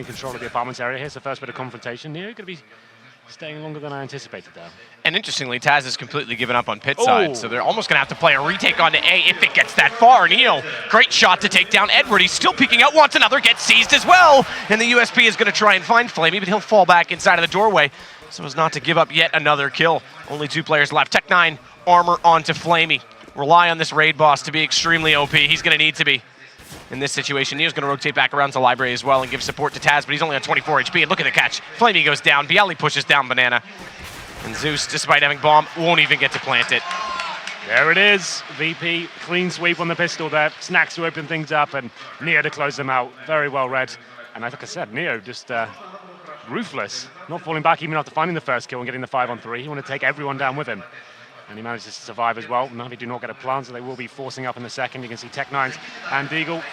getting control of the apartments area. Here's the first bit of confrontation. Neo going to be staying longer than I anticipated there. And interestingly, Taz has completely given up on pit side, so they're almost going to have to play a retake onto A if it gets that far. Neo, great shot to take down Edward. He's still peeking out, wants another, gets seized as well. And the USP is going to try and find Flamey, but he'll fall back inside of the doorway so as not to give up yet another kill. Only 2 players left. Tech9, armor onto Flamey. Rely on this raid boss to be extremely OP. He's going to need to be in this situation. Neo's going to rotate back around to Library as well and give support to Taz, but he's only on 24 HP. And look at the catch. Flamey goes down. Bialy pushes down Banana. And Zeus, despite having bomb, won't even get to plant it. There it is. VP, clean sweep on the pistol there. Snacks to open things up and Neo to close them out. Very well read. And like I said, Neo just ruthless. Not falling back even after finding the first kill and getting the 5-on-3. He wanted to take everyone down with him. And he manages to survive as well. Na'Vi do not get a plant, so they will be forcing up in the second. You can see Tech9's and Deagle.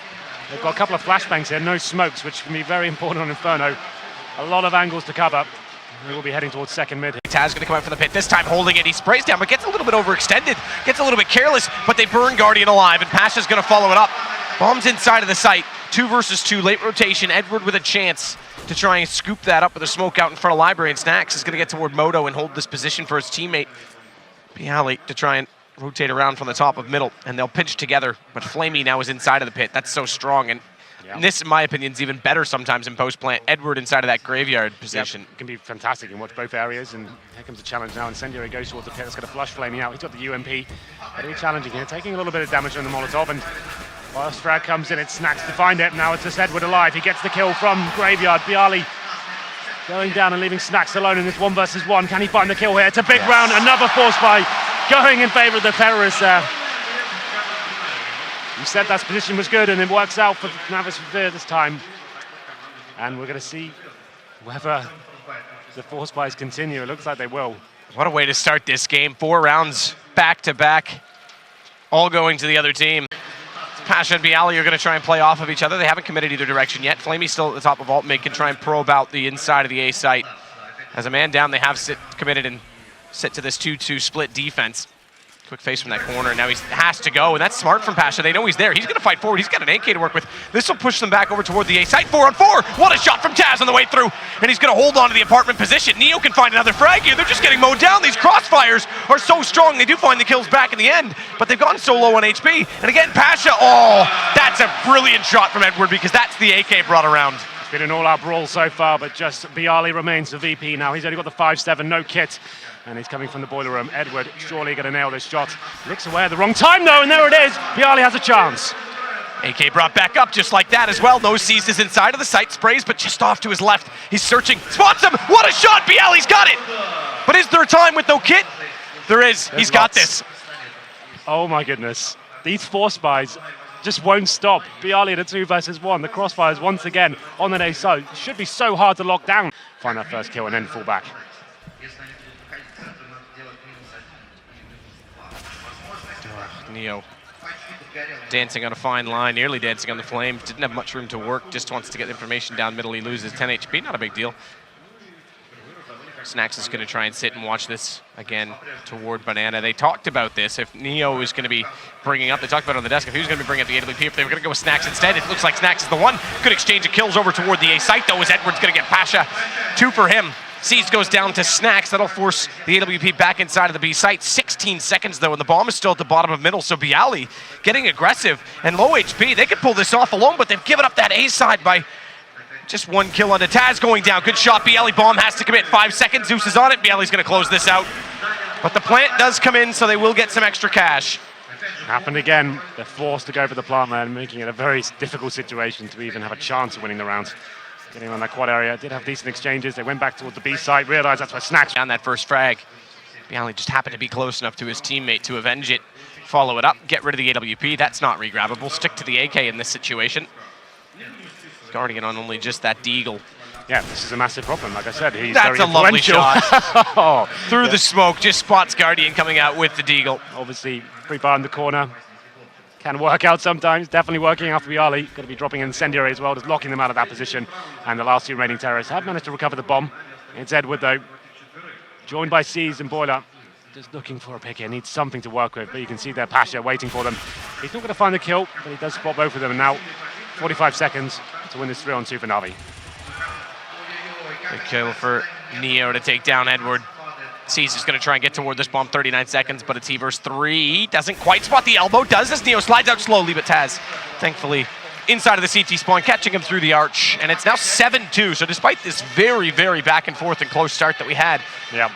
They've got a couple of flashbangs here, no smokes, which can be very important on Inferno. A lot of angles to cover. They will be heading towards second mid. Taz going to come out from the pit, this time holding it. He sprays down, but gets a little bit overextended. Gets a little bit careless, but they burn Guardian alive, and Pasha's going to follow it up. Bombs inside of the site. 2 versus 2, late rotation. Edward with a chance to try and scoop that up with a smoke out in front of Library, and Snacks is going to get toward Moto and hold this position for his teammate Bialy to try and rotate around from the top of middle, and they'll pinch together, but Flamey now is inside of the pit. That's so strong, and this, in my opinion, is even better sometimes in post-plant. Edward inside of that graveyard position. It can be fantastic. You can watch both areas, and here comes the challenge now. Incendiary goes towards the pit. That's going to flush Flamey out. He's got the UMP. Very challenging here, taking a little bit of damage on the Molotov, and while Strag comes in, it Snacks to find it. Now it's just Edward alive. He gets the kill from Graveyard. Bialy going down and leaving Snacks alone in this 1 versus 1. Can he find the kill here? It's a big round. Another force by going in favor of the terrorists there. You said that position was good, and it works out for Natus this time. And we're going to see whether the force buys continue. It looks like they will. What a way to start this game. 4 rounds back to back, all going to the other team. Pasha and Bialy are going to try and play off of each other. They haven't committed either direction yet. Flamey's still at the top of alt mid, can try and probe out the inside of the A site. As a man down, they have committed and sit to this 2-2 split defense. Quick face from that corner, and now he has to go, and that's smart from Pasha. They know he's there. He's going to fight forward. He's got an AK to work with. This will push them back over toward the A site. 4-on-4. What a shot from Taz on the way through, and he's going to hold on to the apartment position. Neo can find another frag here. They're just getting mowed down. These crossfires are so strong. They do find the kills back in the end, but they've gone so low on HP. And again, Pasha, oh, that's a brilliant shot from Edward, because that's the AK brought around. It's been an all-out brawl so far, but just Bialy remains the VP now. He's only got the 5-7, no kit. And he's coming from the boiler room. Edward surely going to nail this shot. Looks away at the wrong time though, and there it is. Bialy has a chance. AK brought back up just like that as well. No seizes inside of the site, sprays, but just off to his left. He's searching, spots him. What a shot, Bialy's got it. But is there a time with no kit? There is, he's got this. Oh my goodness. These force buys just won't stop. Bialy at a 2 versus 1. The crossfires once again on the A side. Should be so hard to lock down. Find that first kill and then fall back. Neo dancing on a fine line, nearly dancing on the flame. Didn't have much room to work, just wants to get information down middle. He loses 10 HP, not a big deal. Snacks is going to try and sit and watch this again toward Banana. They talked about this. If Neo is going to be bringing up, they talked about it on the desk, if he was going to be bringing up the AWP, if they were going to go with Snacks instead, it looks like Snacks is the one. Good exchange of kills over toward the A site, though, as Edward's going to get Pasha. 2 for him. Seized goes down to Snacks. That'll force the AWP back inside of the B site. 16 seconds, though, and the bomb is still at the bottom of middle, so Bialy getting aggressive and low HP. They could pull this off alone, but they've given up that A side by just 1 kill onto Taz going down. Good shot. Bialy bomb has to commit. 5 seconds. Zeus is on it. Bialy's going to close this out. But the plant does come in, so they will get some extra cash. Happened again. They're forced to go for the plant man, making it a very difficult situation to even have a chance of winning the round. Getting on that quad area, did have decent exchanges. They went back towards the B side, realized that's where Snacks down that first frag. Bialy just happened to be close enough to his teammate to avenge it. Follow it up, get rid of the AWP. That's not regrabbable. Stick to the AK in this situation. Guardian on only just that Deagle. Yeah, this is a massive problem. Like I said, he's that's very a lovely shot. Oh, through the smoke, just spots Guardian coming out with the Deagle. Obviously, free bar in the corner. Can work out sometimes, definitely working after Bialy. Going to be dropping Incendiary as well, just locking them out of that position. And the last 2 remaining terrorists have managed to recover the bomb. It's Edward though, joined by Seas and Boiler. Just looking for a pick here, needs something to work with, but you can see their Pasha waiting for them. He's not going to find the kill, but he does spot both of them. And now, 45 seconds to win this 3-on-2 for Na'Vi. Big kill for Neo to take down Edward. Sees is going to try and get toward this bomb, 39 seconds, but it's he versus 3. Doesn't quite spot the elbow, does this? Neo slides out slowly, but Taz, thankfully, inside of the CT spawn, catching him through the arch, and it's now 7-2, so despite this very, very back and forth and close start that we had,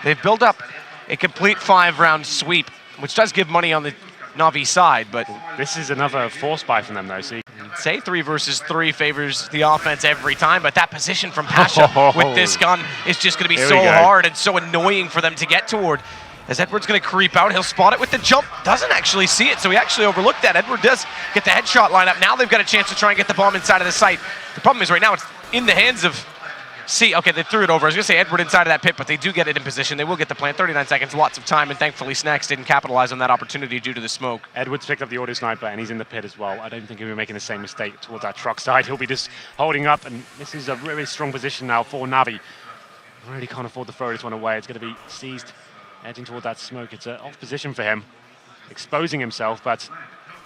they've built up a complete 5-round sweep, which does give money on the Na'Vi side, but this is another force buy from them, though. See, say 3 versus 3 favors the offense every time, but that position from Pasha with this gun is just going to be so hard and so annoying for them to get toward. As Edward's going to creep out, he'll spot it with the jump, doesn't actually see it, so he actually overlooked that. Edward does get the headshot lineup. Now they've got a chance to try and get the bomb inside of the site. The problem is right now it's in the hands of okay, they threw it over. I was going to say Edward inside of that pit, but they do get it in position. They will get the plant. 39 seconds, lots of time, and thankfully Snacks didn't capitalize on that opportunity due to the smoke. Edward's picked up the auto sniper, and he's in the pit as well. I don't think he'll be making the same mistake towards that truck side. He'll be just holding up, and this is a really strong position now for Na'Vi. Really can't afford to throw this one away. It's going to be seized, edging toward that smoke. It's an off position for him, exposing himself, but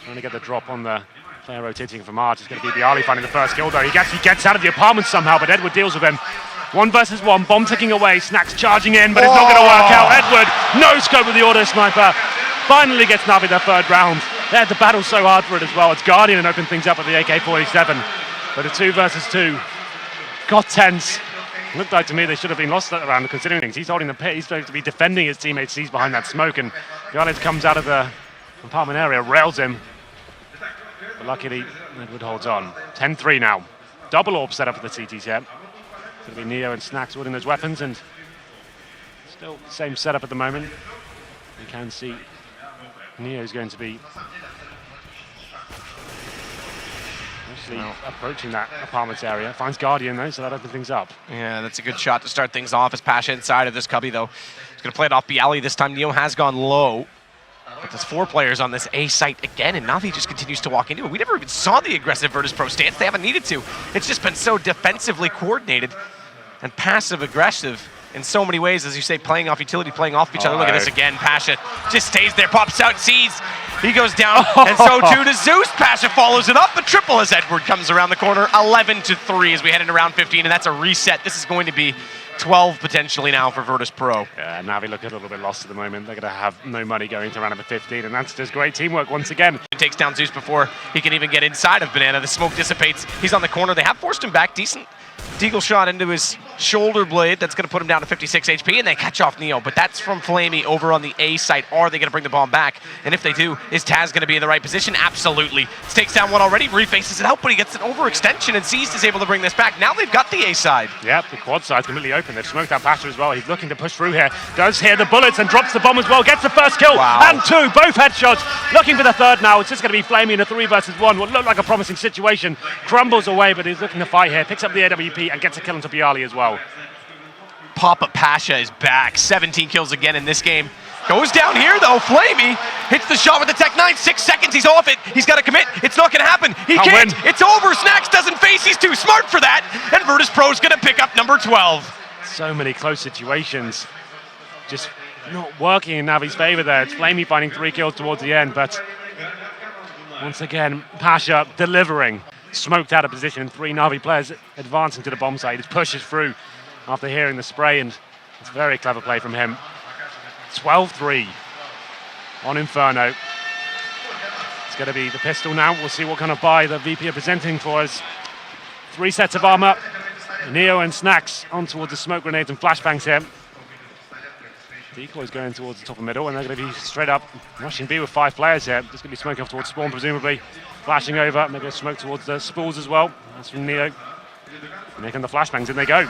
trying to get the drop on the player rotating from Arch. It's going to be Bialy finding the first kill, though. He gets out of the apartment somehow, but Edward deals with him. 1 versus 1, bomb ticking away, Snacks charging in, but it's not going to work out. Edward, no scope with the auto sniper, finally gets Na'Vi their 3rd round. They had to battle so hard for it as well. It's Guardian and open things up with the AK-47, but a 2 versus 2 got tense. Looked like to me they should have been lost that round considering things. He's holding the pit, he's supposed to be defending his teammates. He's behind that smoke, and Guardian comes out of the apartment area, rails him. But luckily, Edward holds on. 10-3 now. Double orb set up for the CTs here. It's going to be Neo and Snacks holding those weapons, and still same setup at the moment. You can see Neo's going to be actually approaching that apartments area. Finds Guardian though, so that opens things up. Yeah, that's a good shot to start things off as Pasha inside of this cubby though. He's going to play it off Bialy this time. Neo has gone low. But there's 4 players on this A site again, and Na'Vi just continues to walk into it. We never even saw the aggressive Virtus Pro stance. They haven't needed to. It's just been so defensively coordinated and passive-aggressive in so many ways, as you say, playing off utility, playing off each other. Look at this again. Pasha just stays there, pops out, sees. He goes down, and so too does Zeus. Pasha follows it up, but triple as Edward comes around the corner. 11-3 as we head into round 15, and that's a reset. This is going to be 12 potentially now for Virtus Pro. Yeah, Na'Vi look a little bit lost at the moment. They're going to have no money going to round number 15, and that's just great teamwork once again. He takes down Zeus before he can even get inside of Banana. The smoke dissipates. He's on the corner. They have forced him back. Decent deagle shot into his shoulder blade. That's going to put him down to 56 HP, and they catch off Neo. But that's from Flamey over on the A site. Are they going to bring the bomb back? And if they do, is Taz going to be in the right position? Absolutely. Takes down one already, refaces it out, but he gets an overextension, and Seized is able to bring this back. Now they've got the A side. Yep, the quad side's completely open. They've smoked out Pasha as well. He's looking to push through here. Does hear the bullets and drops the bomb as well. Gets the first kill and 2. Both headshots. Looking for the 3rd now. It's just going to be Flamey in a 3 versus 1. What looked like a promising situation. Crumbles away, but he's looking to fight here. Picks up the AWP and gets a kill into Bialy as well. Papa Pasha is back. 17 kills again in this game. Goes down here though. Flamey hits the shot with the Tech 9. 6 seconds. He's off it. He's got to commit. It's not going to happen. He can't. Win. It's over. Snacks doesn't face. He's too smart for that. And Virtus Pro's going to pick up number 12. So many close situations. Just not working in Navi's favor there. It's Flamey finding 3 kills towards the end, but once again, Pasha delivering. Smoked out of position, and 3 Na'Vi players advancing to the bomb site. He just pushes through after hearing the spray, and it's a very clever play from him. 12-3 on Inferno. It's going to be the pistol now. We'll see what kind of buy the VP are presenting for us. 3 sets of armor. Neo and Snacks on towards the smoke grenades and flashbangs here. Decoy's going towards the top of middle, and they're going to be straight up rushing B with 5 players here. Just going to be smoking off towards spawn, presumably. Flashing over, maybe a smoke towards the spools as well. That's from Neo. Making the flashbangs, in they go.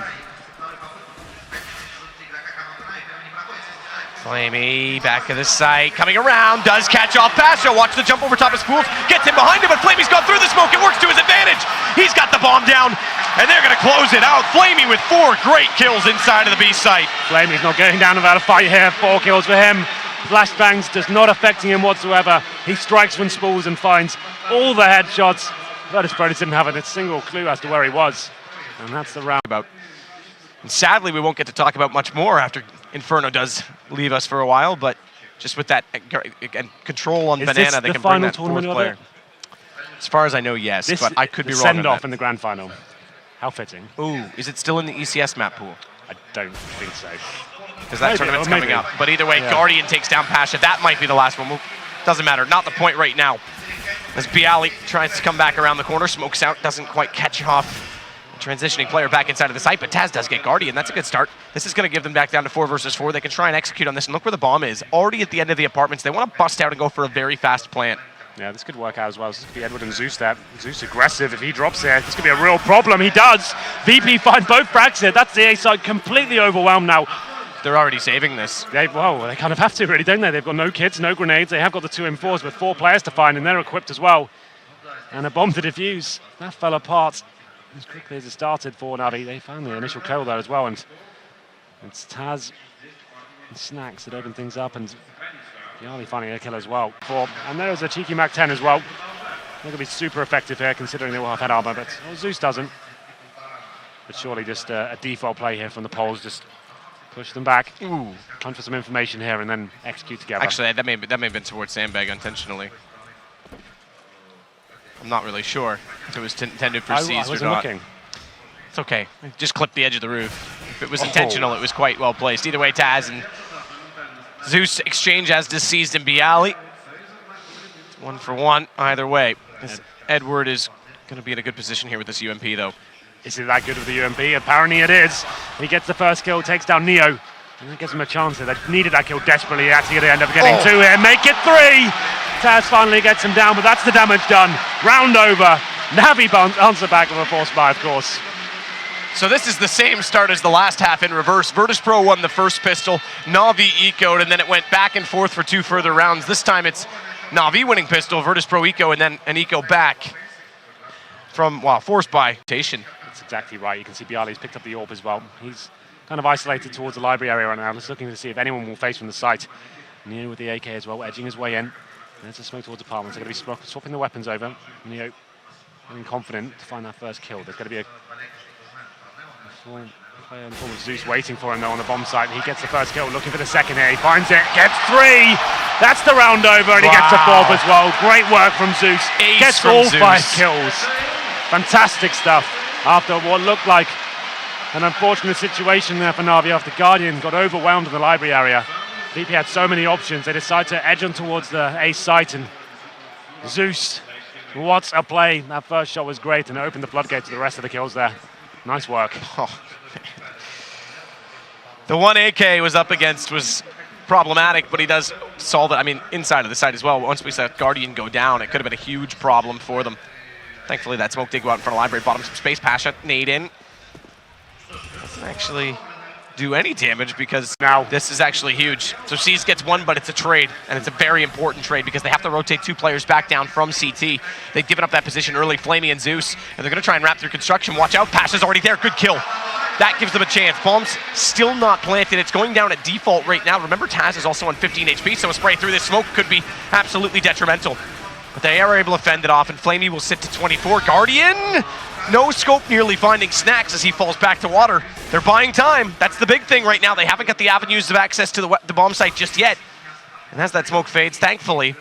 Flamey back of the site, coming around, does catch off Pasha. Watch the jump over top of Spools, gets him behind him, but Flamey's gone through the smoke. It works to his advantage. He's got the bomb down, and they're going to close it out. Flamey with 4 great kills inside of the B site. Flamey's not going down without a fight here. 4 kills for him. Flashbangs just not affecting him whatsoever. He strikes when Spools and finds all the headshots. Virtus Pro didn't have a single clue as to where he was. And that's the round. And sadly, we won't get to talk about much more after Inferno does leave us for a while, but just with that control on Banana, they can bring that 4th player. As far as I know, yes, but I could be wrong on that. Send-off in the grand final. How fitting. Ooh, is it still in the ECS map pool? I don't think so. Because that tournament's coming up. But either way, yeah. Guardian takes down Pasha. That might be the last one. Well, doesn't matter. Not the point right now. As Bialy tries to come back around the corner, smokes out, doesn't quite catch off the transitioning player back inside of the site, but Taz does get Guardian. That's a good start. This is going to give them back down to 4 versus 4. They can try and execute on this, and look where the bomb is. Already at the end of the apartments. They want to bust out and go for a very fast plant. Yeah, this could work out as well. This could be Edward and Zeus there. Zeus aggressive. If he drops there, this could be a real problem. He does. VP find both frags here. That's the A side completely overwhelmed now. They're already saving this. Well, they kind of have to, really, don't they? They've got no kits, no grenades. They have got the 2 M4s with 4 players to find, and they're equipped as well. And a bomb to defuse. That fell apart as quickly as it started for Navi. They found the initial kill there as well, and it's Taz and Snacks that open things up, and Bialy finding a kill as well. And there is a cheeky Mac 10 as well. They're going to be super effective here, considering they will have head armor, but Zeus doesn't. But surely just a default play here from the Poles, just push them back. Ooh, hunt for some information here and then execute together. Actually, that may have been towards Sandbag intentionally. I'm not really sure if it was intended for C's or not. Looking. It's okay. Just clipped the edge of the roof. If it was intentional, it was quite well placed. Either way, Taz and Zeus exchange, as does Seized and Bialy. 1 for 1 either way. Edward is going to be in a good position here with this UMP, though. Is it that good with the UMP? Apparently it is. He gets the first kill, takes down Neo. And that gives him a chance here. They needed that kill desperately. Actually, they end up getting 2 here. Make it 3! Taz finally gets him down, but that's the damage done. Round over. Navi answer back with a force buy, of course. So this is the same start as the last half in reverse. Virtus Pro won the first pistol, Navi ecoed, and then it went back and forth for 2 further rounds. This time it's Navi winning pistol, Virtus Pro eco, and then an eco back from, force buy. That's exactly right. You can see Bialy's picked up the AWP as well. He's kind of isolated towards the library area right now. Just looking to see if anyone will face from the site. Neo with the AK as well, edging his way in. There's a smoke towards apartments. They're going to be swapping the weapons over. Neo feeling confident to find that first kill. There's going to be a player in the form of Zeus waiting for him though on the bomb site. He gets the first kill, looking for the second here. He finds it, gets 3. That's the round over, and he gets the 4th as well. Great work from Zeus. Ace gets from all Zeus. 5 kills. Fantastic stuff after what looked like an unfortunate situation there for Navi after Guardian got overwhelmed in the library area. VP had so many options. They decided to edge on towards the ace site, and Zeus, what a play. That first shot was great, and it opened the floodgate to the rest of the kills there. Nice work. The one AK was up against was problematic, but he does solve it. I mean, inside of the site as well. Once we saw Guardian go down, it could have been a huge problem for them. Thankfully, that smoke did go out in front of the library. Bottom some space. Pasha, nade in. Doesn't actually do any damage because now this is actually huge. So C's gets 1, but it's a trade, and it's a very important trade because they have to rotate 2 players back down from CT. They've given up that position early, Flamey and Zeus, and they're going to try and wrap through construction. Watch out, Pasha's already there. Good kill. That gives them a chance. Bomb's still not planted. It's going down at default right now. Remember, Taz is also on 15 HP, so a spray through this smoke could be absolutely detrimental. But they are able to fend it off, and Flamey will sit to 24. Guardian, no scope, nearly finding Snacks as he falls back to water. They're buying time. That's the big thing right now. They haven't got the avenues of access to the bomb site just yet. And as that smoke fades, thankfully,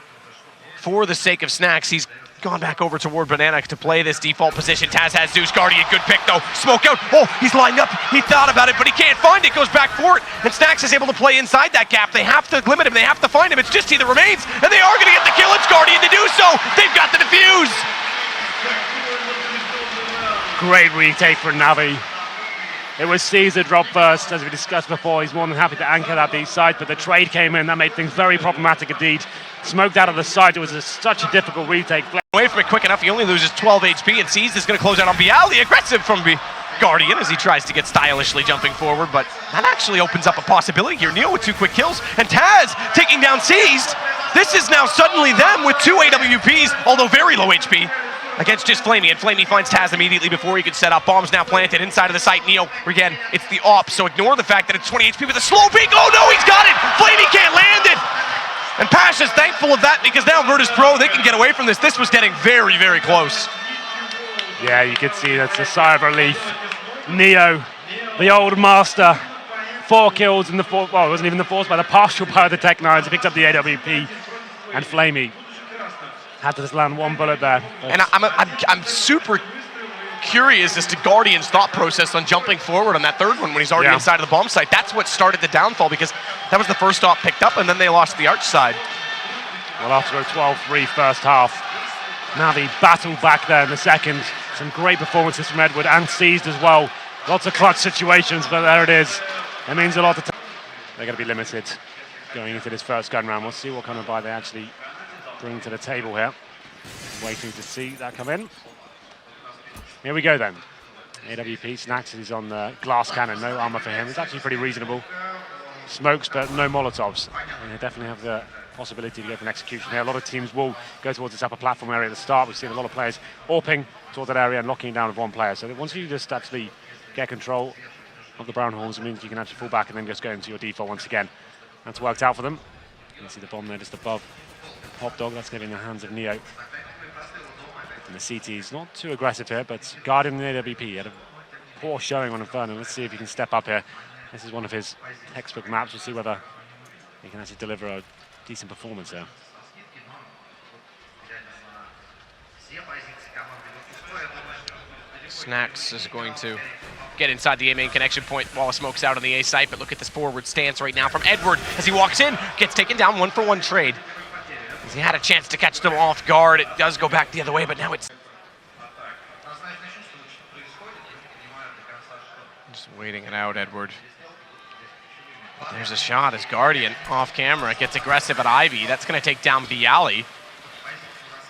for the sake of Snacks, he's gone back over toward Banana to play this default position. Taz has Zeus. Guardian, good pick though. Smoke out. Oh, he's lined up. He thought about it, but he can't find it. Goes back for it. And Snacks is able to play inside that gap. They have to limit him. They have to find him. It's just he that remains. And they are going to get the kill. It's Guardian to do so. They've got the defuse. Great retake for Navi. It was Caesar drop first, as we discussed before. He's more than happy to anchor that B side, but the trade came in. That made things very problematic indeed. Smoked out of the side. It was such a difficult retake. Away from it quick enough. He only loses 12 HP, and Caesar is going to close out on Bialy. Aggressive from Guardian as he tries to get stylishly jumping forward, but that actually opens up a possibility here. Neo with 2 quick kills, and Taz taking down Seized. This is now suddenly them with 2 AWPs, although very low HP. Against just Flamey, and Flamey finds Taz immediately before he could set up. Bombs now planted inside of the site. Neo, again, it's the op, so ignore the fact that it's 20 HP with a slow peek. Oh no, he's got it! Flamey can't land it! And Pasha's thankful of that because now Virtus Pro, they can get away from this. This was getting very, very close. Yeah, you can see that's a sigh of relief. Neo, the old master, 4 kills in the fourth, well, it wasn't even the fourth, by the partial by the Tech-9s. He picked up the AWP, and Flamey had to just land 1 bullet there. And I'm super curious as to Guardian's thought process on jumping forward on that third one when he's already inside of the bomb site. That's what started the downfall, because that was the first stop picked up, and then they lost the arch side. Well, after a 12-3 first half, Navi battled back there in the second. Some great performances from Edward, and seized as well. Lots of clutch situations, but there it is. It means a lot to they're going to be limited going into this first gun round. We'll see what kind of buy they actually bring to the table here. Waiting to see that come in. Here we go then. AWP, Snacks is on the glass cannon, no armor for him. It's actually pretty reasonable. Smokes, but no Molotovs. And they definitely have the possibility to go for an execution here. A lot of teams will go towards this upper platform area at the start. We've seen a lot of players AWPing towards that area and locking down with one player. So once you just actually get control of the Brown Horns, it means you can actually fall back and then just go into your default once again. That's worked out for them. You can see the bomb there just above Hop Dog. That's going to be in the hands of Neo. And the CT is not too aggressive here, but Guardian and AWP had a poor showing on Inferno. Let's see if he can step up here. This is one of his textbook maps. We'll see whether he can actually deliver a decent performance there. Snacks is going to get inside the A main connection point while Smoke's out on the A site, but look at this forward stance right now from Edward as he walks in, gets taken down 1-for-1 trade. As he had a chance to catch them off guard, it does go back the other way, but now it's just waiting it out, Edward. But there's a shot as Guardian off camera gets aggressive at Ivy. That's going to take down Bialy.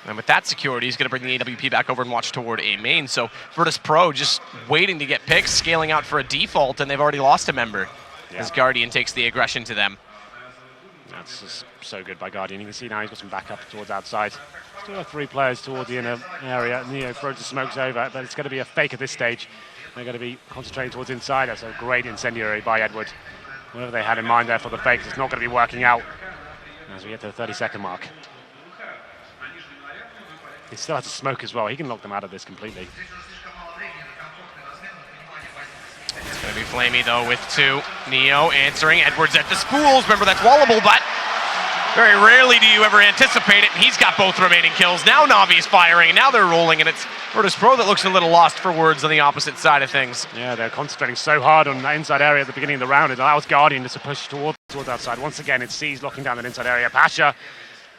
And with that security, he's going to bring the AWP back over and watch toward A main. So Virtus Pro just waiting to get picks, scaling out for a default, and they've already lost a member as Guardian takes the aggression to them. That's just so good by Guardian. You can see now he's got some backup towards outside. Still have 3 players towards the inner area. Neo throws the smokes over, but it's going to be a fake at this stage. They're going to be concentrating towards inside. That's a great incendiary by Edward. Whatever they had in mind there for the fakes, it's not going to be working out as we get to the 30-second mark. He still has to smoke as well. He can lock them out of this completely. It's going to be Flamey, though, with 2. Neo answering. Edwards at the spools. Remember, that's wallable, but very rarely do you ever anticipate it. And he's got both remaining kills. Now Navi's firing, and now they're rolling, and it's Virtus Pro that looks a little lost for words on the opposite side of things. Yeah, they're concentrating so hard on that inside area at the beginning of the round. It allows Guardian just to push towards outside. Once again, it's C's locking down that inside area. Pasha,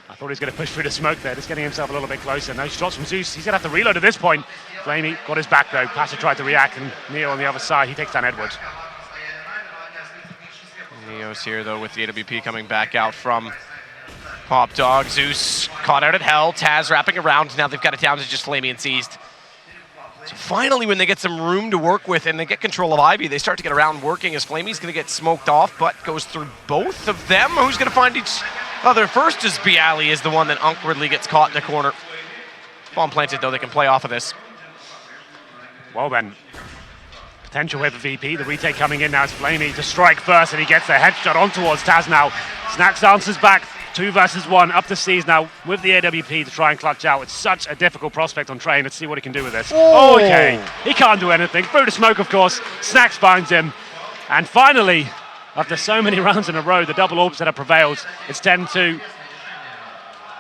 I thought he was going to push through the smoke there, just getting himself a little bit closer. No shots from Zeus. He's going to have to reload at this point. Flamey got his back, though. Pasha tried to react, and Neo on the other side, he takes down Edward. Neo's here, though, with the AWP coming back out from Pop Dog. Zeus caught out at Hell. Taz wrapping around. Now they've got it down to just Flamey and seized. So finally, when they get some room to work with and they get control of Ivy, they start to get around working as Flamey's going to get smoked off, but goes through both of them. Who's going to find each other first? As Bialy is the one that awkwardly gets caught in the corner. Bomb planted, though. They can play off of this. Well then, potential here for VP. The retake coming in now is Flamey to strike first, and he gets the headshot on towards Taz now. Snacks answers back. 2 versus 1, up to C's now with the AWP to try and clutch out. It's such a difficult prospect on Train. Let's see what he can do with this. Oh, okay, he can't do anything. Through the smoke, of course. Snacks finds him. And finally, after so many rounds in a row, the double AWP setup prevails. It's 10-2.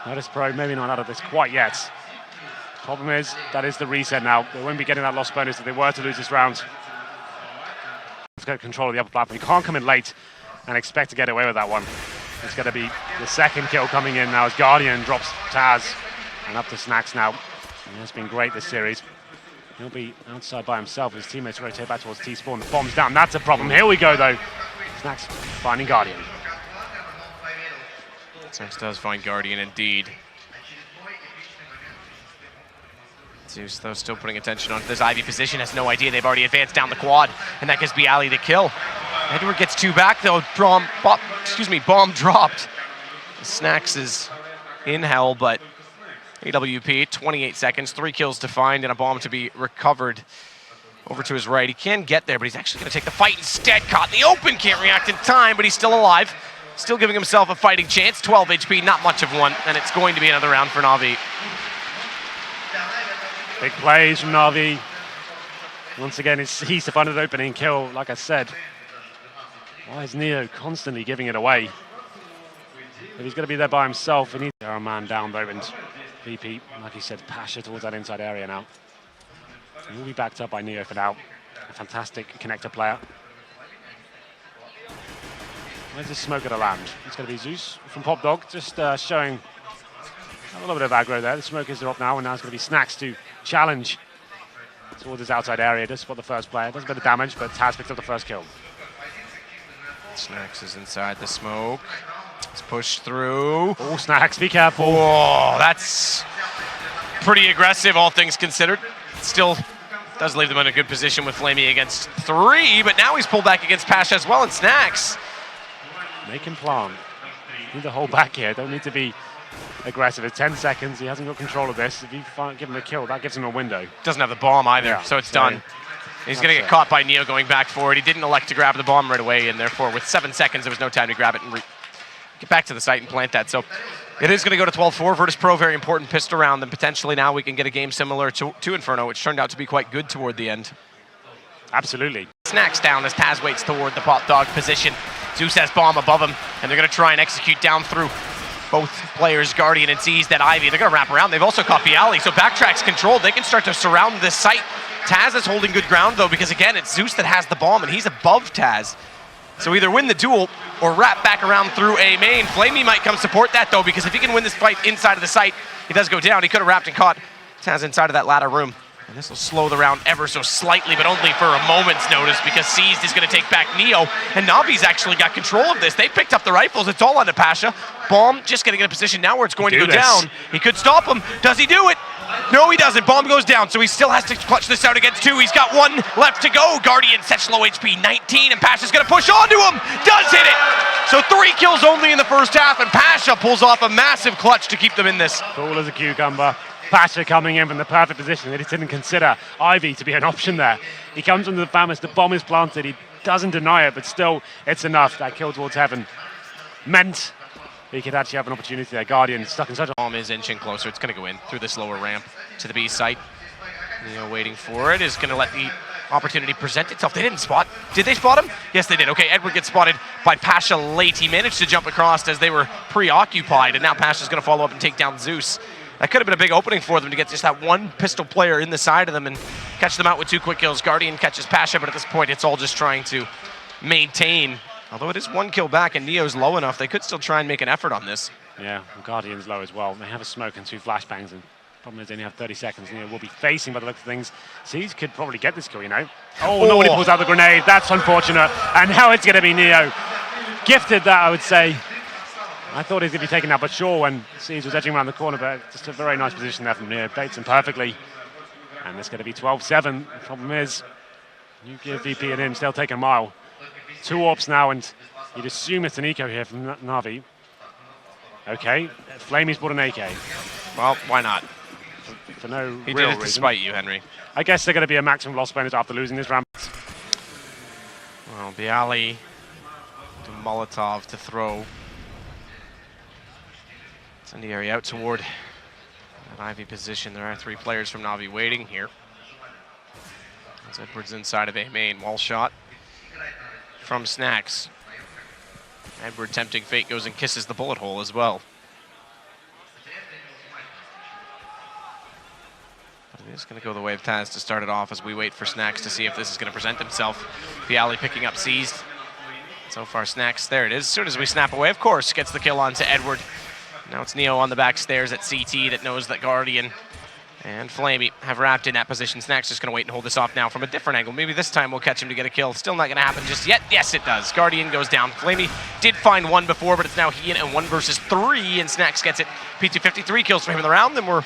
Natus Pro maybe not out of this quite yet. Problem is, that is the reset now. They won't be getting that loss bonus if they were to lose this round. Let's get control of the upper platform. You can't come in late and expect to get away with that one. It's going to be the second kill coming in now as Guardian drops Taz. And up to Snacks now. And it's been great this series. He'll be outside by himself. His teammates rotate back towards T-spawn. The bomb's down. That's a problem. Here we go, though. Snacks finding Guardian. Snacks does find Guardian indeed. Zeus, though, still putting attention on this Ivy position. Has no idea they've already advanced down the quad. And that gives Bialy the kill. Edward gets 2 back, though. Bomb dropped. Snacks is in hell, but AWP, 28 seconds, 3 kills to find, and a bomb to be recovered over to his right. He can get there, but he's actually going to take the fight instead. Caught in the open, can't react in time, but he's still alive. Still giving himself a fighting chance. 12 HP, not much of one, and it's going to be another round for Na'Vi. Big plays from Na'Vi. Once again, it's C's to find an opening kill, like I said. Why is Neo constantly giving it away? If he's going to be there by himself, he needs a man down, though, and VP, like he said, Pasha towards that inside area now. He will be backed up by Neo for now. A fantastic connector player. Where's this smoke gonna land? It's gonna be Zeus from Pop Dog, just showing a little bit of aggro there. The smoke is up now, and now it's gonna be Snacks to challenge towards his outside area. Does spot the first player. Does a bit of damage, but Taz picks up the first kill. Snacks is inside the smoke. It's pushed through. Oh, Snacks, be careful. Oh, that's pretty aggressive, all things considered. Still does leave them in a good position with Flamey against 3, but now he's pulled back against Pasha as well, and Snacks. Make him plant. Need to hold back here. Don't need to be aggressive. It's 10 seconds. He hasn't got control of this. If you give him a kill, that gives him a window. Doesn't have the bomb either, Yeah, so it's done. He's going to get caught by Neo going back forward. He didn't elect to grab the bomb right away, and therefore, with 7 seconds, there was no time to grab it and get back to the site and plant that. So it is going to go to 12-4. Virtus Pro, very important pistol round, and potentially now we can get a game similar to Inferno, which turned out to be quite good toward the end. Absolutely. Snacks down as Taz waits toward the Pop Dog position. Zeus has bomb above him, and they're going to try and execute down through both players, Guardian and Seized at Ivy. They're going to wrap around. They've also caught Bialy, so backtrack's controlled. They can start to surround this site. Taz is holding good ground, though, because, again, it's Zeus that has the bomb, and he's above Taz. So either win the duel or wrap back around through A main. Flamey might come support that, though, because if he can win this fight inside of the site, he does go down. He could have wrapped and caught Taz inside of that ladder room. And this will slow the round ever so slightly, but only for a moment's notice, because Seized is going to take back Neo, and Navi's actually got control of this. They picked up the rifles. It's all on to Pasha. Bomb just getting in a position now where it's going to go down. He could stop him. Does he do it? No, he doesn't. Bomb goes down, so he still has to clutch this out against 2. He's got 1 left to go. Guardian sets low HP, 19, and Pasha's going to push onto him. Does hit it. So 3 kills only in the first half, and Pasha pulls off a massive clutch to keep them in this. Cool as a cucumber. Pasha coming in from the perfect position. They just didn't consider Ivy to be an option there. He comes into the Famis, the bomb is planted. He doesn't deny it, but still, it's enough. That kill towards heaven meant he could actually have an opportunity there. Guardian stuck in such a... Bomb is inching closer. It's going to go in through this lower ramp to the B site. Neo waiting for it is going to let the opportunity present itself. They didn't spot. Did they spot him? Yes, they did. Okay, Edward gets spotted by Pasha late. He managed to jump across as they were preoccupied, and now Pasha's going to follow up and take down Zeus. That could have been a big opening for them to get just that 1 pistol player in the side of them and catch them out with 2 quick kills. Guardian catches Pasha, but at this point, it's all just trying to maintain. Although it is 1 kill back and Neo's low enough, they could still try and make an effort on this. Yeah, Guardian's low as well. They have a smoke and 2 flashbangs, and problem is they only have 30 seconds. Neo will be facing by the looks of things. Seas could probably get this kill, you know. Oh, nobody pulls out the grenade. That's unfortunate. And now it's going to be Neo. Gifted that, I would say. I thought he was going to be taken out, but sure, when Seas was edging around the corner, but just a very nice position there from Neo. Baits him perfectly. And it's going to be 12-7. The problem is, you give VP an inch, they'll take a mile. 2 AWPs now, and you'd assume it's an eco here from Navi. Okay, Flamey's bought an AK. Well, why not? For no real He did it reason. to spite you, Henry. I guess they're going to be a maximum loss bonus after losing this round. Well, Bialy to Molotov to throw. Incendiary out toward an Ivy position. There are 3 players from Navi waiting here. As Edwards inside of A main. Wall shot from Snacks. Edward tempting fate goes and kisses the bullet hole as well. But it is going to go the way of Taz to start it off as we wait for Snacks to see if this is going to present himself. Bialy picking up Seized. So far Snacks, there it is. As soon as we snap away, of course, gets the kill onto Edward. Now it's Neo on the back stairs at CT that knows that Guardian and Flamey have wrapped in that position. Snack's just going to wait and hold this off now from a different angle. Maybe this time we'll catch him to get a kill. Still not going to happen just yet. Yes, it does. Guardian goes down. Flamey did find 1 before, but it's now he and 1 versus 3, and Snacks gets it. P253 kills for him in the round, and we're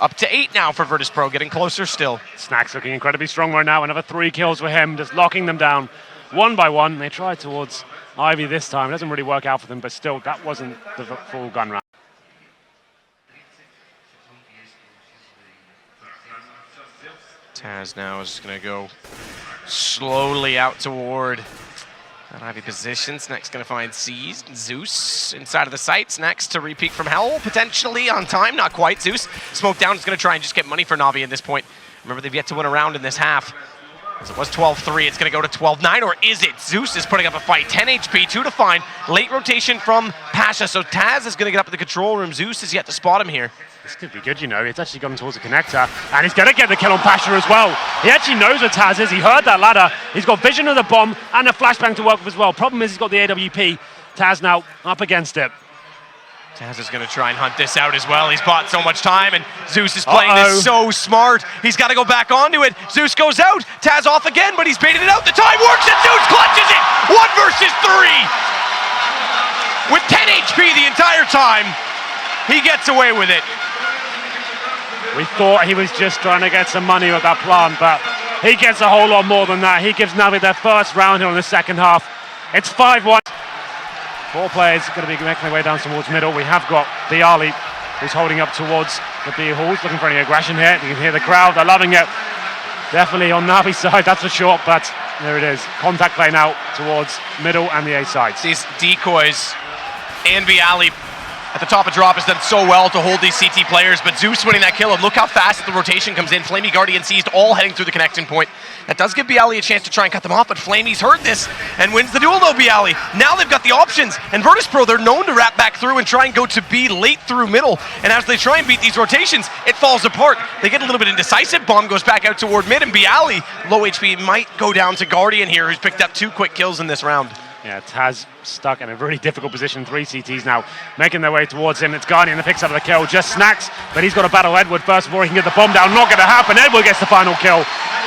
up to 8 now for Virtus Pro, getting closer still. Snacks looking incredibly strong right now. Another 3 kills for him, just locking them down 1 by 1. They tried towards Ivy this time. It doesn't really work out for them, but still, that wasn't the full gun round. Taz now is going to go slowly out toward that Ivy position. Snack's going to find Seized. Zeus inside of the sights. Next to re-peek from Hell, potentially on time. Not quite. Zeus smoke down is going to try and just get money for Navi at this point. Remember, they've yet to win a round in this half. As it was 12-3, it's going to go to 12-9, or is it? Zeus is putting up a fight. 10 HP, 2 to find. Late rotation from Pasha, so Taz is going to get up in the control room. Zeus is yet to spot him here. This could be good, you know. He's actually gone towards the connector, and he's going to get the kill on Pasha as well. He actually knows where Taz is. He heard that ladder. He's got vision of the bomb and a flashbang to work with as well. Problem is he's got the AWP. Taz now up against it. Taz is going to try and hunt this out as well. He's bought so much time, and Zeus is playing this so smart. He's got to go back onto it. Zeus goes out. Taz off again, but he's baited it out. The time works, and Zeus clutches it. 1 versus 3. With 10 HP the entire time, he gets away with it. We thought he was just trying to get some money with that plant, but he gets a whole lot more than that. He gives Navi their first round here in the second half. It's 5-1. 4 players going to be making their way down towards middle. We have got Bialy, who's holding up towards the B halls, looking for any aggression here. You can hear the crowd, they're loving it. Definitely on Navi's side, that's for sure, but there it is. Contact play now towards middle and the A sides. These decoys and Bialy at the top of drop has done so well to hold these CT players, but Zeus winning that kill, and look how fast the rotation comes in. Flamey, Guardian seized, all heading through the connection point. That does give Bialy a chance to try and cut them off, but Flamey's heard this and wins the duel though, Bialy. Now they've got the options, and Virtus.pro, they're known to wrap back through and try and go to B late through middle, and as they try and beat these rotations, it falls apart. They get a little bit indecisive, bomb goes back out toward mid, and Bialy, low HP, might go down to Guardian here, who's picked up 2 quick kills in this round. Yeah, Taz stuck in a really difficult position. 3 CTs now making their way towards him. It's Guardian that picks up the kill. Just Snacks, but he's got to battle Edward first before he can get the bomb down. Not going to happen. Edward gets the final kill.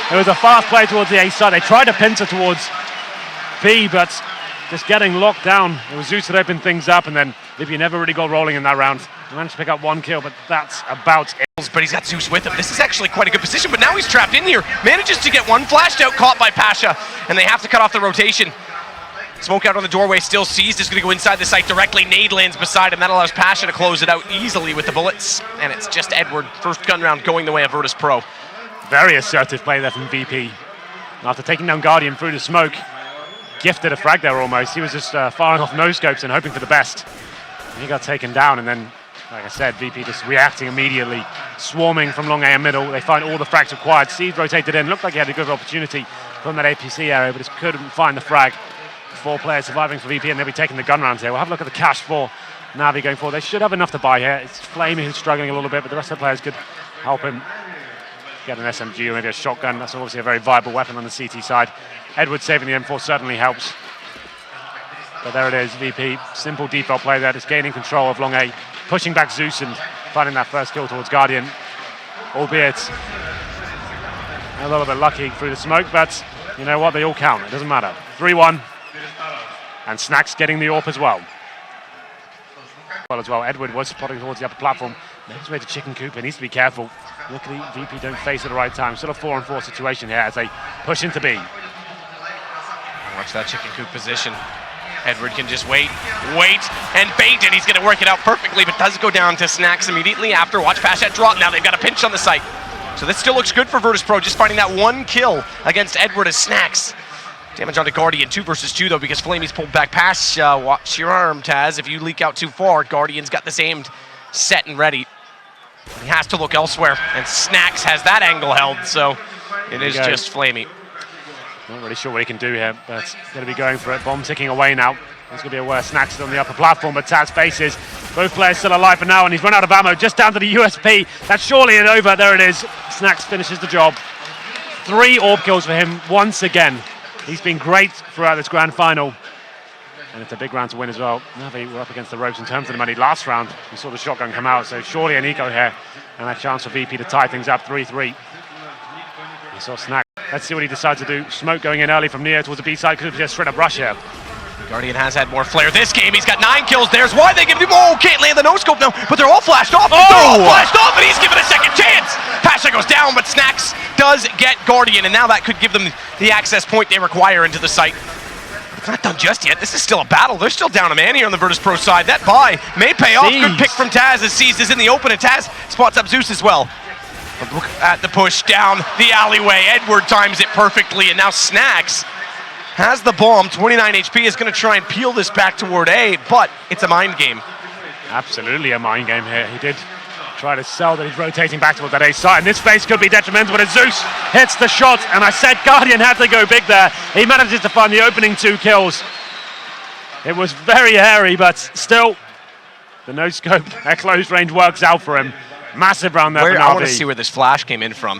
It was a fast play towards the A side. They tried to pincer towards B, but just getting locked down. It was Zeus that opened things up, and then Libya never really got rolling in that round. He managed to pick up 1 kill, but that's about it. But he's got Zeus with him. This is actually quite a good position, but now he's trapped in here. Manages to get 1 flashed out, caught by Pasha, and they have to cut off the rotation. Smoke out on the doorway, still seized, is going to go inside the site directly. Nade lands beside him, that allows Pasha to close it out easily with the bullets. And it's just Edward, first gun round going the way of Virtus.pro. Very assertive play there from VP. After taking down Guardian through the smoke, gifted a frag there almost. He was just firing off no scopes and hoping for the best. And he got taken down, and then, like I said, VP just reacting immediately, swarming from long A and middle. They find all the frags required. Steve rotated in, looked like he had a good opportunity from that APC area, but just couldn't find the frag. 4 players surviving for VP, and they'll be taking the gun rounds here. We'll have a look at the cash for Navi going forward. They should have enough to buy here. It's Flamey who's struggling a little bit, but the rest of the players could help him get an SMG or maybe a shotgun. That's obviously a very viable weapon on the CT side. Edward saving the M4 certainly helps. But there it is, VP. Simple default play there, just gaining control of long A, pushing back Zeus and finding that first kill towards Guardian. Albeit a little bit lucky through the smoke, but you know what? They all count. It doesn't matter. 3-1. And Snacks getting the AWP as well. Edward was spotting towards the upper platform. Makes his way to Chicken Coop. He needs to be careful. Luckily, VP don't face at the right time. Still a 4-on-4 situation here as they push into B. Watch that Chicken Coop position. Edward can just wait, and bait, and he's going to work it out perfectly, but does go down to Snacks immediately after. Watch Pasha drop. Now they've got a pinch on the site. So this still looks good for Virtus.pro, just finding that 1 kill against Edward as Snacks. Damage onto Guardian, 2 versus 2 though, because Flamey's pulled back past. Watch your arm, Taz. If you leak out too far, Guardian's got this aimed, set, and ready. He has to look elsewhere, and Snacks has that angle held, so it is just Flamey. Not really sure what he can do here, but going to be going for it. Bomb ticking away now. There's going to be a worse Snacks on the upper platform, but Taz faces. Both players still alive for now, and he's run out of ammo just down to the USP. That's surely it over. There it is. Snacks finishes the job. 3 AWP kills for him once again. He's been great throughout this grand final. And it's a big round to win as well. Navi were up against the ropes in terms of the money. Last round, we saw the shotgun come out, so surely an eco here. And a chance for VP to tie things up 3-3. We saw Snack. Let's see what he decides to do. Smoke going in early from Neo towards the B side. Could be a straight up rush here. Guardian has had more flair this game. He's got 9 kills. There's why they give him. Oh, can't land the no-scope now, but they're all flashed off. Oh! They're all flashed off, and he's given a second chance. Pasha goes down, but Snacks does get Guardian, and now that could give them the access point they require into the site. It's not done just yet. This is still a battle. They're still down a man here on the Virtus.pro side. That buy may pay off. Good pick from Taz as Seized is in the open, and Taz spots up Zeus as well. But look at the push down the alleyway. Edward times it perfectly, and now Snacks has the bomb. 29 HP, is going to try and peel this back toward A, but it's a mind game. Absolutely a mind game here. He did try to sell that he's rotating back towards that A side, and this phase could be detrimental, but as Zeus hits the shot, and I said Guardian had to go big there. He manages to find the opening 2 kills. It was very hairy, but still, the no-scope at close range works out for him. Massive round there for Navi. I want to see where this flash came in from.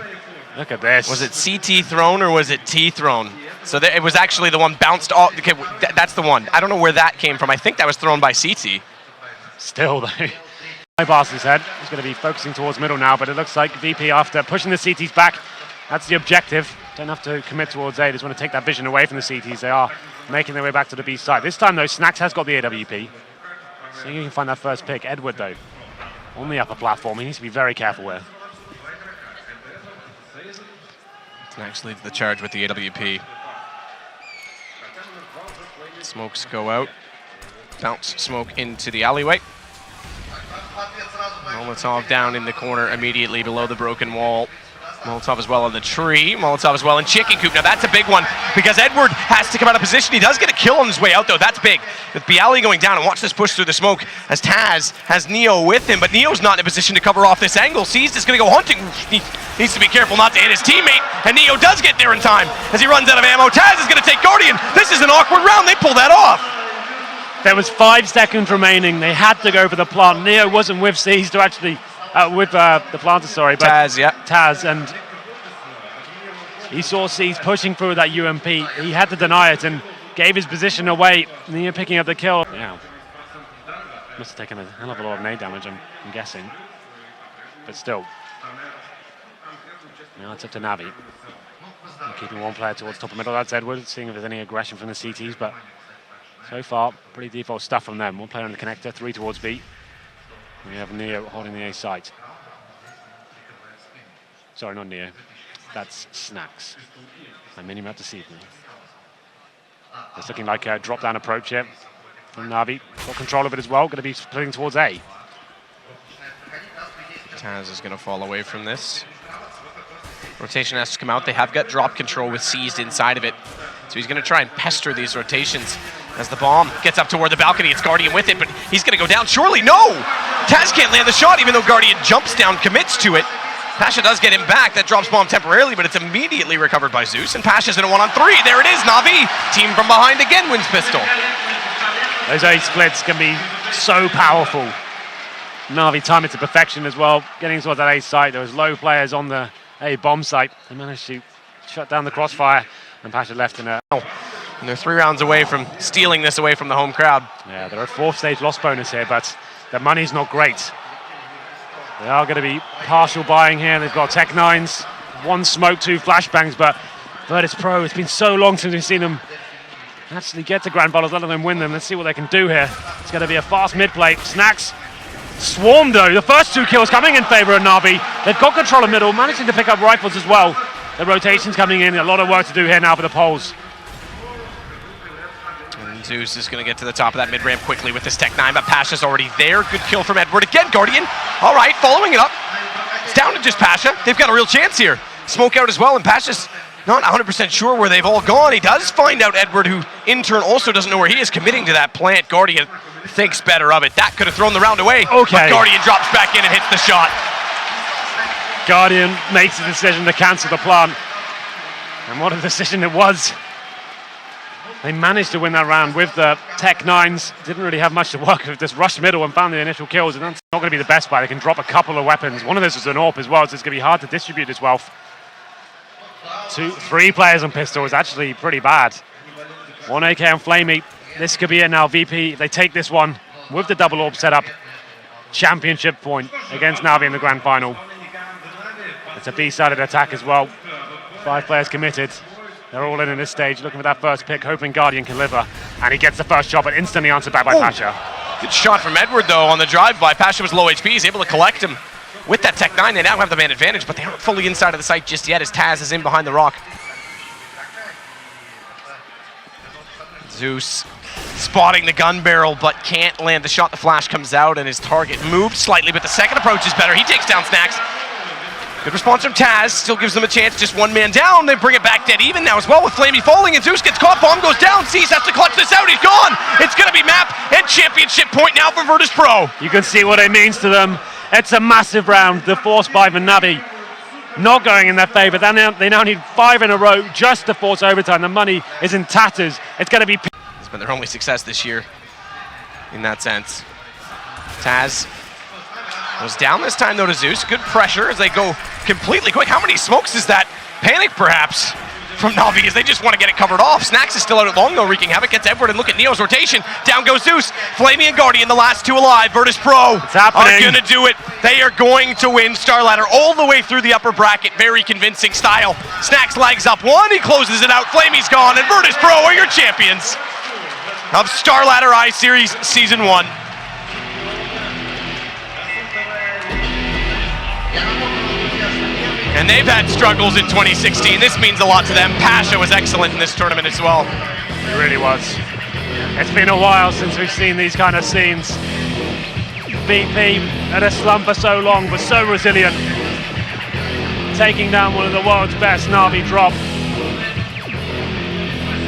Look at this. Was it CT thrown or was it T thrown? So it was actually the one bounced off. Okay, that's the one. I don't know where that came from. I think that was thrown by CT. Still, though. Bypass's head. He's going to be focusing towards middle now, but it looks like VP, after pushing the CTs back, that's the objective. Don't have to commit towards A. They just want to take that vision away from the CTs. They are making their way back to the B side. This time, though, Snax has got the AWP. So you can find that first pick. Edward, though, on the upper platform. He needs to be very careful with. Snax leads the charge with the AWP. Smokes go out. Bounce smoke into the alleyway. Molotov down in the corner immediately below the broken wall. Molotov as well on the tree. Molotov as well in chicken coop. Now that's a big one because Edward has to come out of position. He does get a kill on his way out though. That's big. With Bialy going down, and watch this push through the smoke as Taz has Neo with him, but Neo's not in a position to cover off this angle. Seized is going to go hunting. He needs to be careful not to hit his teammate, and Neo does get there in time as he runs out of ammo. Taz is going to take Guardian. This is an awkward round. They pull that off. There was 5 seconds remaining. They had to go for the plant. Neo wasn't with Seized to actually, with the planter, sorry. But Taz, yeah. Taz, and he saw Seized pushing through that UMP. He had to deny it and gave his position away. Neo picking up the kill. Yeah. Must have taken a hell of a lot of nade damage, I'm guessing. But still. Now it's up to Navi. They're keeping one player towards top of middle. That's Edward, seeing if there's any aggression from the CTs, but so far, pretty default stuff from them. One player on the connector, 3 towards B. We have Neo holding the A site. Sorry, not Neo. That's Snax. My mini-map deceived me. It's looking like a drop-down approach here from Navi. Got control of it as well. Going to be splitting towards A. Taz is going to fall away from this. Rotation has to come out. They have got drop control with Seized inside of it. So he's going to try and pester these rotations as the bomb gets up toward the balcony. It's Guardian with it, but he's going to go down. Surely, no! Taz can't land the shot, even though Guardian jumps down, commits to it. Pasha does get him back. That drops bomb temporarily, but it's immediately recovered by Zeus. And Pasha's in a 1-on-3. There it is, Navi. Team from behind again wins pistol. Those A splits can be so powerful. Navi time it to perfection as well. Getting towards that A site. There was low players on the A bomb site. They managed to shut down the crossfire, and Pasha left in a... And they're 3 rounds away from stealing this away from the home crowd. Yeah, they're a 4th stage loss bonus here, but the money's not great. They are going to be partial buying here. They've got Tech 9s, 1 smoke, 2 flashbangs, but Virtus Pro, it's been so long since we've seen them actually get to grand finals, let alone win them. Let's see what they can do here. It's going to be a fast mid-play. Snax swarmed though. The first 2 kills coming in favor of Navi. They've got control of middle, managing to pick up rifles as well. The rotation's coming in. A lot of work to do here now for the Poles. Zeus is going to get to the top of that mid-ramp quickly with this Tech 9, but Pasha's already there. Good kill from Edward. Again, Guardian. All right, following it up. It's down to just Pasha. They've got a real chance here. Smoke out as well, and Pasha's not 100% sure where they've all gone. He does find out Edward, who in turn also doesn't know where he is, committing to that plant. Guardian thinks better of it. That could have thrown the round away. Okay. But Guardian drops back in and hits the shot. Guardian makes the decision to cancel the plant. And what a decision it was. They managed to win that round with the Tech 9s. Didn't really have much to work with. Just rushed middle and found the initial kills. And that's not going to be the best buy. They can drop a couple of weapons. One of those is an AWP as well, so it's going to be hard to distribute this wealth. 3 players on pistol is actually pretty bad. 1 AK on Flamey. This could be it now. VP, if they take this one with the double AWP setup, championship point against Navi in the grand final. It's a B-sided attack as well. 5 players committed. They're all in this stage, looking for that first pick, hoping Guardian can deliver. And he gets the first shot, but instantly answered back by Pasha. Good shot from Edward, though, on the drive-by. Pasha was low HP. He's able to collect him with that Tech 9. They now have the man advantage, but they aren't fully inside of the site just yet as Taz is in behind the rock. Zeus spotting the gun barrel, but can't land the shot. The flash comes out, and his target moved slightly, but the second approach is better. He takes down Snax. Good response from Taz, still gives them a chance, just 1 man down. They bring it back dead even now as well with Flamey falling, and Zeus gets caught, bomb goes down, Seized has to clutch this out, he's gone! It's gonna be map and championship point now for Virtus Pro. You can see what it means to them. It's a massive round. The force by Navi not going in their favour. They now need 5 in a row just to force overtime. The money is in tatters. It's going to be... It's been their only success this year in that sense. Taz was down this time though to Zeus. Good pressure as they go completely quick. How many smokes is that? Panic perhaps from Navi as they just want to get it covered off. Snacks is still out at long though, wreaking havoc. Gets Edward and look at Neo's rotation. Down goes Zeus. Flamey and Guardian, the last 2 alive. Virtus Pro are going to do it. They are going to win StarLadder all the way through the upper bracket. Very convincing style. Snacks legs up 1. He closes it out. Flamey's gone and Virtus Pro are your champions of StarLadder I-Series Season 1. And they've had struggles in 2016. This means a lot to them. Pasha was excellent in this tournament as well. It really was. It's been a while since we've seen these kind of scenes. VP at a slump for so long, but so resilient. Taking down one of the world's best. Navi drop.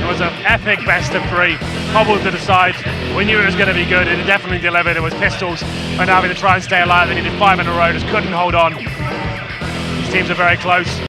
It was an epic best of 3. Hobbled to the side. We knew it was going to be good, and it definitely delivered. It was pistols for Navi to try and stay alive. They needed 5 in a row, just couldn't hold on. These teams are very close.